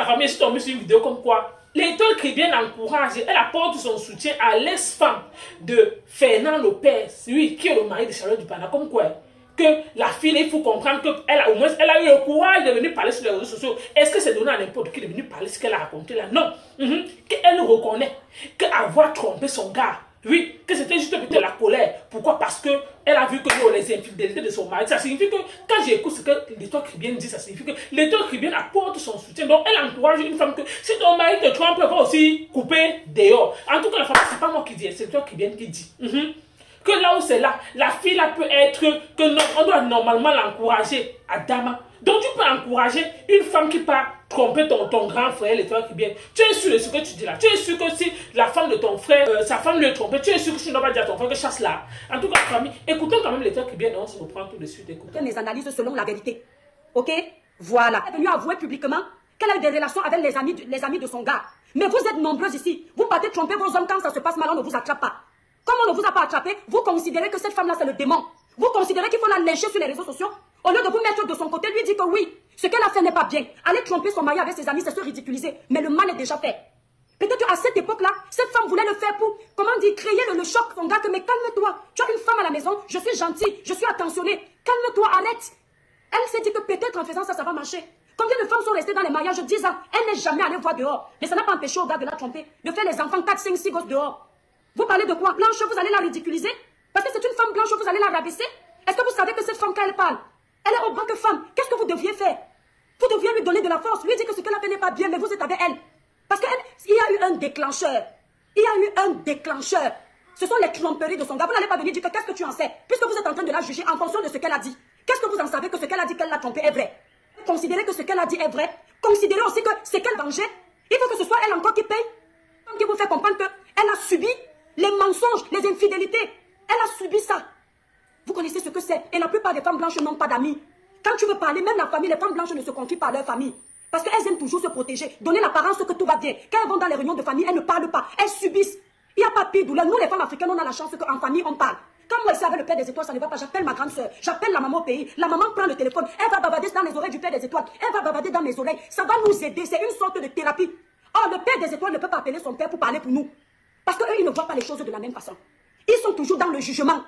la famille est tombée sur une vidéo comme quoi l'école chrétienne encourage, elle apporte son soutien à l'ex-femme de Fernand Lopez, oui, qui est le mari de Charlotte Dupana, comme quoi que la fille, il faut comprendre qu'elle au moins, elle a eu le courage de venir parler sur les réseaux sociaux. Est-ce que c'est donné à n'importe qui de venir parler ce qu'elle a raconté là? Non. Qu'elle reconnaît qu'avoir trompé son gars, oui, que c'était juste peut-être la colère. Pourquoi? Parce que elle a vu que les infidélités de son mari, ça signifie que quand j'écoute ce que l'étoile chrétienne dit, ça signifie que l'étoile chrétienne apporte son soutien. Donc elle encourage une femme que si ton mari te trompe, elle va aussi couper dehors. En tout cas, la femme, c'est pas moi qui dis, c'est l'étoile chrétienne qui dit. Que là où c'est là, la fille là peut être, que non, on doit normalement l'encourager à Dama. Donc tu peux encourager une femme qui part tromper ton grand frère, l'étoile qui vient. Tu es sûr de ce que tu dis là. Tu es sûr que si la femme de ton frère, sa femme le trompe, tu es sûr que tu ne dois pas dire à ton frère que chasse là. En tout cas, famille, écoutons quand même l'étoile qui vient, on se reprend tout de suite. Écoutons mes analyses selon la vérité. Ok? Voilà. Elle est venue avouer publiquement qu'elle a eu des relations avec les amis de son gars. Mais vous êtes nombreux ici. Vous partez tromper vos hommes quand ça se passe mal, on ne vous attrape pas. Comme on ne vous a pas attrapé, vous considérez que cette femme-là, c'est le démon. Vous considérez qu'il faut la lyncher sur les réseaux sociaux. Au lieu de vous mettre de son côté, lui dire que oui, ce qu'elle a fait n'est pas bien. Aller tromper son mari avec ses amis, c'est se ridiculiser. Mais le mal est déjà fait. Peut-être qu'à cette époque-là, cette femme voulait le faire pour, comment dire, créer le choc, son gars, que mais calme-toi. Tu as une femme à la maison, je suis gentille, je suis attentionnée. Calme-toi, arrête. Elle s'est dit que peut-être en faisant ça, ça va marcher. Combien de femmes sont restées dans les mariages 10 ans? Elle n'est jamais allée voir dehors. Mais ça n'a pas empêché au gars de la tromper, de faire les enfants 4, 5, 6 gosses dehors. Vous parlez de quoi? Blanche, vous allez la ridiculiser? Parce que c'est une femme blanche, vous allez la rabaisser? Est-ce que vous savez que cette femme, quand elle parle, elle est au banc que femme? Qu'est-ce que vous deviez faire? Vous deviez lui donner de la force, lui dire que ce qu'elle a fait n'est pas bien, mais vous êtes avec elle. Parce qu'il y a eu un déclencheur. Il y a eu un déclencheur. Ce sont les tromperies de son gars. Vous n'allez pas venir dire que qu'est-ce que tu en sais? Puisque vous êtes en train de la juger en fonction de ce qu'elle a dit. Qu'est-ce que vous en savez que ce qu'elle a dit qu'elle l'a trompé est vrai? Considérez que ce qu'elle a dit est vrai. Considérez aussi que c'est quel danger. Il faut que ce soit elle encore qui paye. Qui vous fait comprendre qu'elle a subi les mensonges, les infidélités. Elle a subi ça. Vous connaissez ce que c'est. Et la plupart des femmes blanches n'ont pas d'amis. Quand tu veux parler, même la famille, les femmes blanches ne se confient pas à leur famille. Parce qu'elles aiment toujours se protéger, donner l'apparence que tout va bien. Quand elles vont dans les réunions de famille, elles ne parlent pas. Elles subissent. Il n'y a pas pire douleur. Nous, les femmes africaines, on a la chance qu'en famille, on parle. Quand moi, ici, avec le Père des Étoiles, ça ne va pas. J'appelle ma grande soeur. J'appelle la maman au pays. La maman prend le téléphone. Elle va bavarder dans les oreilles du Père des Étoiles. Elle va bavarder dans mes oreilles. Ça va nous aider. C'est une sorte de thérapie. Or, le Père des Étoiles ne peut pas appeler son Père pour parler pour nous. Parce qu'eux, ils ne voient pas les choses de la même façon. Ils sont toujours dans le jugement.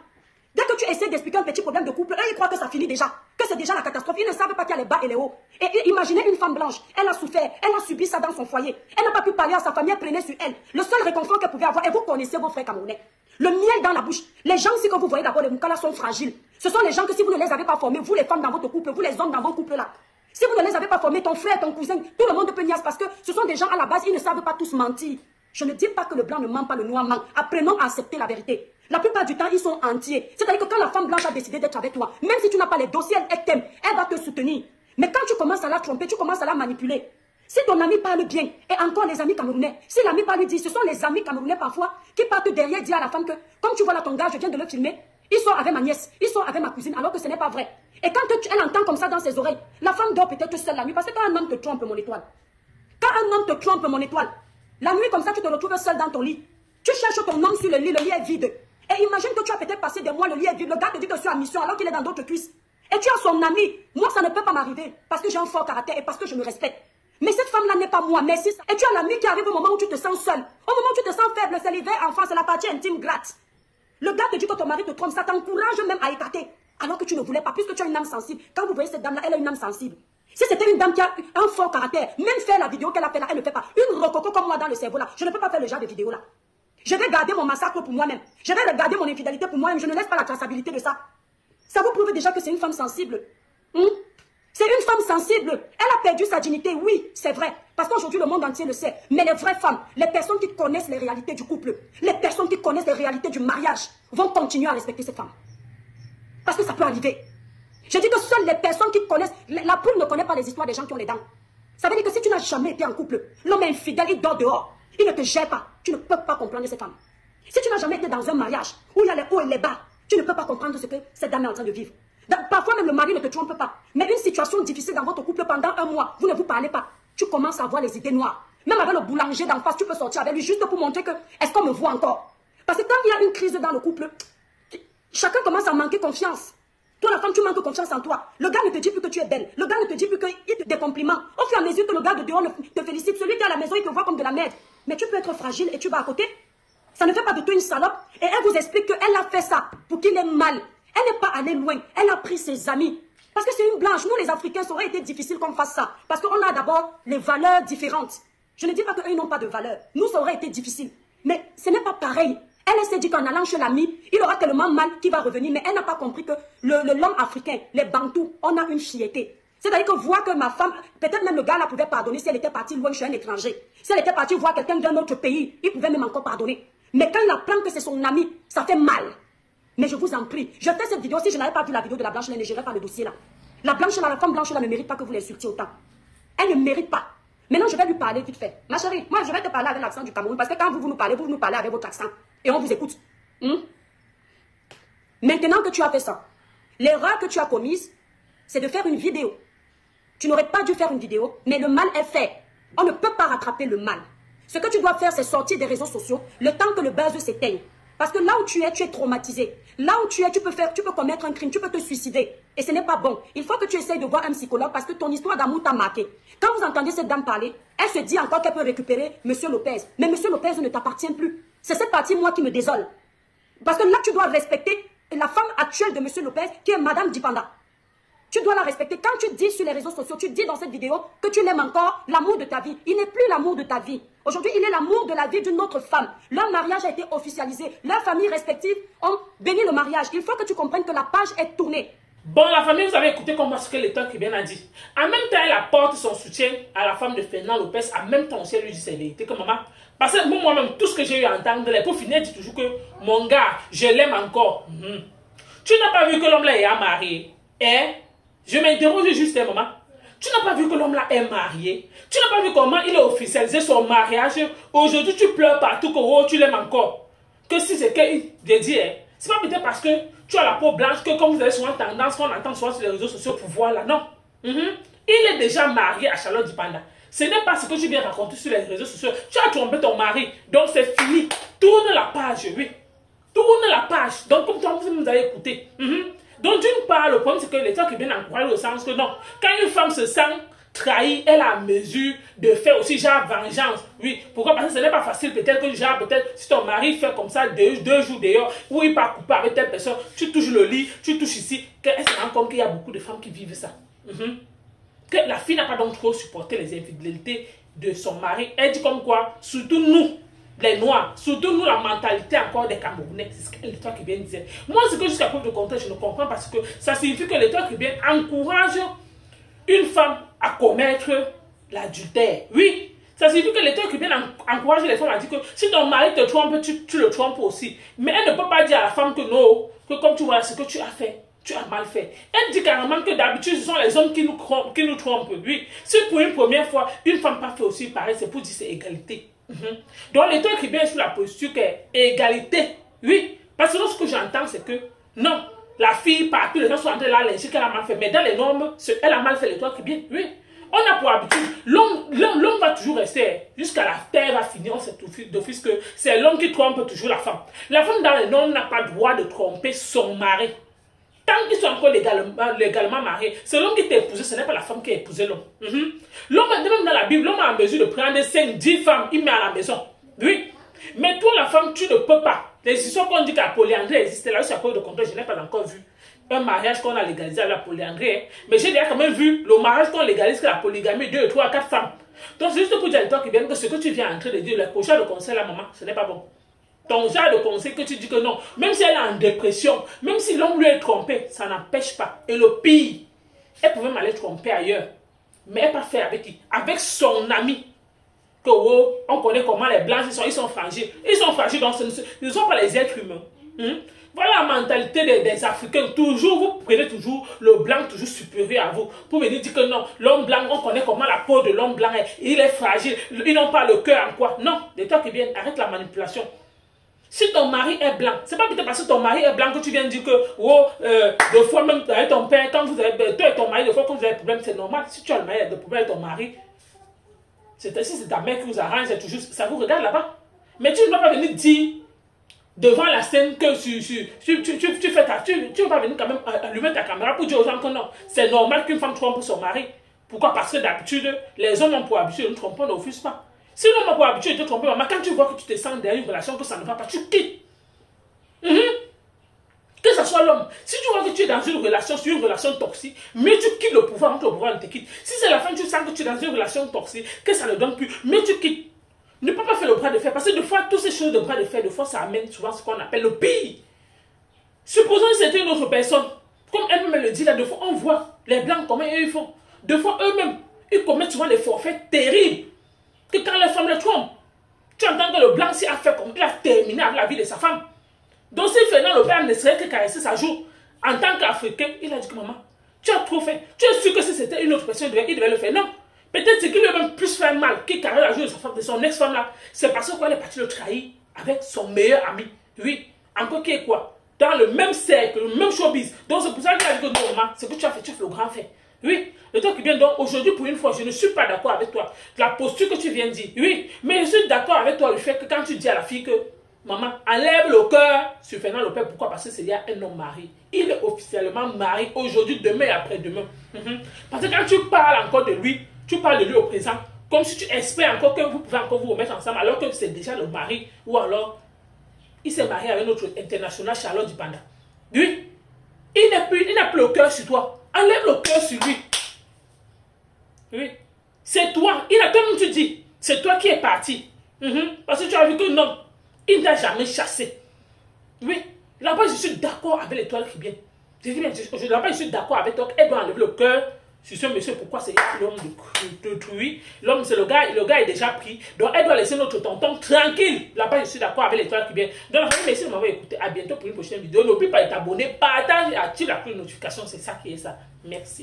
Dès que tu essaies d'expliquer un petit problème de couple, eux, ils croient que ça finit déjà. Que c'est déjà la catastrophe. Ils ne savent pas qu'il y a les bas et les hauts. Et imaginez une femme blanche. Elle a souffert. Elle a subi ça dans son foyer. Elle n'a pas pu parler à sa famille. Elle prenait sur elle. Le seul réconfort qu'elle pouvait avoir. Et vous connaissez vos frères camerounais. Le miel dans la bouche. Les gens ici que vous voyez d'abord, les Moukala sont fragiles. Ce sont les gens que si vous ne les avez pas formés, vous les femmes dans votre couple, vous les hommes dans vos couples là. Si vous ne les avez pas formés, ton frère, ton cousin, tout le monde peut niaiser parce que ce sont des gens à la base, ils ne savent pas tous mentir. Je ne dis pas que le blanc ne ment pas, le noir ment. Apprenons à accepter la vérité. La plupart du temps, ils sont entiers. C'est-à-dire que quand la femme blanche a décidé d'être avec toi, même si tu n'as pas les dossiers, elle t'aime, elle va te soutenir. Mais quand tu commences à la tromper, tu commences à la manipuler. Si ton ami parle bien, et encore les amis camerounais, si l'ami parle dit, ce sont les amis camerounais parfois qui partent derrière dire à la femme que, comme tu vois là ton gars, je viens de le filmer, il sort avec ma nièce, il sort avec ma cousine, alors que ce n'est pas vrai. Et quand elle entend comme ça dans ses oreilles, la femme dort peut-être seule la nuit, parce que quand un homme te trompe, mon étoile, quand un homme te trompe, mon étoile, la nuit comme ça, tu te retrouves seul dans ton lit. Tu cherches ton homme sur le lit est vide. Et imagine que tu as peut-être passé des mois, le lit est vide, le gars te dit que tu es en mission alors qu'il est dans d'autres cuisses. Et tu as son ami. Moi, ça ne peut pas m'arriver parce que j'ai un fort caractère et parce que je me respecte. Mais cette femme-là n'est pas moi, merci. Et tu as l'ami qui arrive au moment où tu te sens seul. Au moment où tu te sens faible, c'est l'hiver en face, c'est la partie intime gratte. Le gars te dit que ton mari te trompe, ça t'encourage même à écarter. Alors que tu ne voulais pas, puisque tu as une âme sensible. Quand vous voyez cette dame-là, elle a une âme sensible. Si c'était une dame qui a un fort caractère, même faire la vidéo qu'elle a fait là, elle ne fait pas. Une rococo comme moi dans le cerveau là, je ne peux pas faire le genre de vidéo là. Je vais garder mon massacre pour moi-même. Je vais regarder mon infidélité pour moi-même. Je ne laisse pas la traçabilité de ça. Ça vous prouve déjà que c'est une femme sensible. C'est une femme sensible. Elle a perdu sa dignité, oui, c'est vrai. Parce qu'aujourd'hui, le monde entier le sait. Mais les vraies femmes, les personnes qui connaissent les réalités du couple, les personnes qui connaissent les réalités du mariage, vont continuer à respecter cette femme. Parce que ça peut arriver. Je dis que seules les personnes qui connaissent... La poule ne connaît pas les histoires des gens qui ont les dents. Ça veut dire que si tu n'as jamais été en couple, l'homme est infidèle, il dort dehors. Il ne te gère pas. Tu ne peux pas comprendre cette femme. Si tu n'as jamais été dans un mariage où il y a les hauts et les bas, tu ne peux pas comprendre ce que cette dame est en train de vivre. Parfois même le mari ne te trompe pas. Mais une situation difficile dans votre couple pendant un mois, vous ne vous parlez pas. Tu commences à avoir les idées noires. Même avec le boulanger d'en face, tu peux sortir avec lui juste pour montrer que est-ce qu'on me voit encore. Parce que quand il y a une crise dans le couple, chacun commence à manquer confiance. Toi, la femme, tu manques confiance en toi. Le gars ne te dit plus que tu es belle. Le gars ne te dit plus qu'il te des compliments. Au fur et à mesure que le gars de dehors te félicite, celui qui est à la maison, il te voit comme de la merde. Mais tu peux être fragile et tu vas à côté. Ça ne fait pas de toi une salope. Et elle vous explique qu'elle a fait ça pour qu'il ait mal. Elle n'est pas allée loin. Elle a pris ses amis. Parce que c'est une blanche. Nous, les Africains, ça aurait été difficile qu'on fasse ça. Parce qu'on a d'abord les valeurs différentes. Je ne dis pas qu'eux n'ont pas de valeurs. Nous, ça aurait été difficile. Mais ce n'est pas pareil. Elle s'est dit qu'en allant chez l'ami, il aura tellement mal qu'il va revenir. Mais elle n'a pas compris que l'homme africain, les Bantous, on a une fierté. C'est-à-dire que voir que ma femme, peut-être même le gars là pouvait pardonner si elle était partie loin chez un étranger. Si elle était partie voir quelqu'un d'un autre pays, il pouvait même encore pardonner. Mais quand il apprend que c'est son ami, ça fait mal. Mais je vous en prie, je fais cette vidéo, si je n'avais pas vu la vidéo de la blanche, je ne gérerais pas le dossier là. La blanche là, la femme blanche là ne mérite pas que vous l'insultiez autant. Elle ne mérite pas. Maintenant, je vais lui parler vite fait. Ma chérie, moi, je vais te parler avec l'accent du Cameroun. Parce que quand vous nous parlez avec votre accent. Et on vous écoute. Maintenant que tu as fait ça, l'erreur que tu as commise, c'est de faire une vidéo. Tu n'aurais pas dû faire une vidéo, mais le mal est fait. On ne peut pas rattraper le mal. Ce que tu dois faire, c'est sortir des réseaux sociaux le temps que le buzz s'éteigne. Parce que là où tu es traumatisé. Là où tu es, tu peux commettre un crime, tu peux te suicider. Et ce n'est pas bon. Il faut que tu essayes de voir un psychologue parce que ton histoire d'amour t'a marqué. Quand vous entendez cette dame parler, elle se dit encore qu'elle peut récupérer M. Lopez. Mais M. Lopez ne t'appartient plus. C'est cette partie, moi, qui me désole. Parce que là, tu dois respecter la femme actuelle de M. Lopez, qui est Madame Dipanda. Tu dois la respecter. Quand tu dis sur les réseaux sociaux, tu dis dans cette vidéo que tu l'aimes encore, l'amour de ta vie. Il n'est plus l'amour de ta vie. Aujourd'hui, il est l'amour de la vie d'une autre femme. Leur mariage a été officialisé. Leurs familles respectives ont béni le mariage. Il faut que tu comprennes que la page est tournée. Bon, la famille, vous avez écouté comment ce que l'État Caribéen a dit. En même temps, elle apporte son soutien à la femme de Fernand Lopez. En même temps, aussi, elle lui dit ses vérités que maman. Parce que moi-même, tout ce que j'ai eu à entendre, pour finir, elle dit toujours que mon gars, je l'aime encore. Tu n'as pas vu que l'homme là est marié. Je m'interroge juste un moment. Tu n'as pas vu que l'homme là est marié. Tu n'as pas vu comment il a officialisé son mariage. Aujourd'hui, tu pleures partout que oh, tu l'aimes encore. Que si c'est qu'il dit, c'est pas peut-être parce que tu as la peau blanche que comme vous avez souvent tendance, qu'on entend souvent sur les réseaux sociaux pour voir là. Non. Il est déjà marié à Charlotte Dipanda. Ce n'est pas ce que tu viens raconter sur les réseaux sociaux. Tu as trompé ton mari. Donc c'est fini. Tourne la page, oui. Tourne la page. Donc comme vous avez écouté. Donc d'une part, le problème c'est que l'État qui vient encourager au sens que non. Quand une femme se sent trahie, elle a mesure de faire aussi genre vengeance. Oui, pourquoi? Parce que ce n'est pas facile. Peut-être que genre, si ton mari fait comme ça deux jours dehors, ou il part couper avec telle personne, tu touches le lit, tu touches ici, qu'elle se rend compte qu'il y a beaucoup de femmes qui vivent ça. Que la fille n'a pas donc trop supporté les infidélités de son mari. Elle dit comme quoi, surtout nous, les Noirs, surtout nous, la mentalité encore des Camerounais, c'est ce que l'État Caribéen disait. Moi, ce que jusqu'à preuve de contraire, je ne comprends parce que ça signifie que l'État Caribéen encourage une femme à commettre l'adultère. Oui, ça signifie que l'État Caribéen encourage les femmes à dire que si ton mari te trompe, tu le trompes aussi. Mais elle ne peut pas dire à la femme que non, que comme tu vois ce que tu as fait, tu as mal fait. Elle dit carrément que d'habitude, ce sont les hommes qui nous trompent. Oui, si pour une première fois, une femme pas fait aussi pareil, c'est pour dire c'est égalité. Donc l'État Caribéen est sur la posture qu'est égalité. Oui, parce que ce que j'entends, c'est que non, la fille, partout, les gens sont en train de la lyncher qu'elle a mal fait. Mais dans les normes, elle a mal fait l'État Caribéen. Oui, on a pour habitude, l'homme va toujours rester, jusqu'à la terre va finir, on sait d'office que c'est l'homme qui trompe toujours la femme. La femme dans les normes n'a pas le droit de tromper son mari. Tant qu'ils sont encore légalement mariés, c'est l'homme qui t'a épousé, ce n'est pas la femme qui a épousé l'homme. L'homme, même dans la Bible, l'homme a en mesure de prendre 5, 10 femmes, il met à la maison. Oui. Mais toi, la femme, tu ne peux pas. Les histoires qu'on dit que la polyandrie existe, là, c'est à cause de contraire, je n'ai pas encore vu un mariage qu'on a légalisé à la polyandrie. Mais j'ai déjà quand même vu le mariage qu'on légalise que la polygamie, 2, 3, 4 femmes. Donc, c'est juste pour dire à toi que ce que tu viens en train de dire, le prochain de conseil à maman, ce n'est pas bon. Ton genre de conseil que tu dis que non, même si elle est en dépression, même si l'homme lui est trompé, ça n'empêche pas. Et le pire, elle pouvait m'aller tromper ailleurs. Mais elle n'a pas fait avec qui? Avec son ami. Que oh, on connaît comment les blancs ils sont fragiles. Ils sont fragiles, donc ils ne sont pas les êtres humains. Voilà la mentalité des Africains. Toujours, vous prenez toujours le blanc toujours supérieur à vous. Pour venir dire que non, l'homme blanc, on connaît comment la peau de l'homme blanc est. Il est fragile. Ils n'ont pas le cœur en quoi. Non, les toi qui viennent, arrête la manipulation. Si ton mari est blanc, c'est pas peut-être parce que ton mari est blanc que tu viens de dire que, oh, deux fois même avec ton père, quand vous avez, toi et ton mari, deux fois quand vous avez des problèmes, c'est normal. Si tu as le problème avec ton mari, si c'est ta mère qui vous arrange, c'est toujours, ça vous regarde là-bas. Mais tu ne dois pas venir dire devant la scène que tu fais tu vas pas venir quand même allumer ta caméra pour dire aux gens que non, c'est normal qu'une femme trompe son mari. Pourquoi? Parce que d'habitude, les hommes ont pour habitude de ne tromper, on n'offuse pas. Si l'homme a pour habitude de te tromper, maman, quand tu vois que tu te sens derrière une relation, que ça ne va pas, tu quittes. Que ce soit l'homme. Si tu vois que tu es dans une relation toxique, mais tu quittes le pouvoir, le pouvoir ne te quitte. Si c'est la fin, tu sens que tu es dans une relation toxique, que ça ne donne plus, mais tu quittes. Ne peux pas faire le bras de fer, parce que des fois, toutes ces choses de bras de fer, des fois, ça amène souvent ce qu'on appelle le pire. Supposons que c'était une autre personne, comme elle-même le dit là, des fois, on voit les blancs comment ils font. Des fois, eux-mêmes, ils commettent souvent des forfaits terribles. Que quand les femmes les trompent, tu entends que le blanc s'y a fait comme il a terminé avec la vie de sa femme. Donc, si Fernand le père ne serait que caresser sa joue, en tant qu'Africain, il a dit que maman, tu as trop fait. Tu es sûr que si c'était une autre personne, il devait le faire. Non. Peut-être qu'il lui a même plus fait mal qu'il caresse la joue de sa femme, de son ex-femme là. C'est parce qu'elle est partie le trahir avec son meilleur ami. Oui. Encore qui est quoi? Dans le même cercle, le même showbiz. Donc, c'est pour ça qu'il a dit que non, maman, c'est que tu as fait le grand fait. Oui, le temps qui vient. Donc aujourd'hui, pour une fois, je ne suis pas d'accord avec toi. La posture que tu viens de dire, oui, mais je suis d'accord avec toi le fait que quand tu dis à la fille que maman, enlève le cœur sur Fernand Lopez, pourquoi? Parce que c'est un homme marié. Il est officiellement marié aujourd'hui, demain et après-demain. Parce que quand tu parles encore de lui, tu parles de lui au présent, comme si tu espères encore que vous pouvez encore vous remettre ensemble, alors que c'est déjà le mari, ou alors il s'est marié avec notre international Charlotte Dupanda. Lui, il n'a plus le cœur sur toi. Enlève le cœur sur lui. Oui. C'est toi. Il a comme tu dis. C'est toi qui es parti. Parce que tu as vu que non. Il ne t'a jamais chassé. Oui. Là-bas, je suis d'accord avec l'étoile qui vient. Là-bas, je suis d'accord avec toi. Elle doit enlever le cœur sur ce monsieur. Pourquoi c'est l'homme de truie? L'homme, c'est le gars est déjà pris. Donc, elle doit laisser notre tonton tranquille. Là-bas, je suis d'accord avec l'étoile qui vient. Donc, merci de m'avoir écouté. À bientôt pour une prochaine vidéo. N'oublie pas de t'abonner, partage et active la cloche de notification. C'est ça qui est ça. Merci.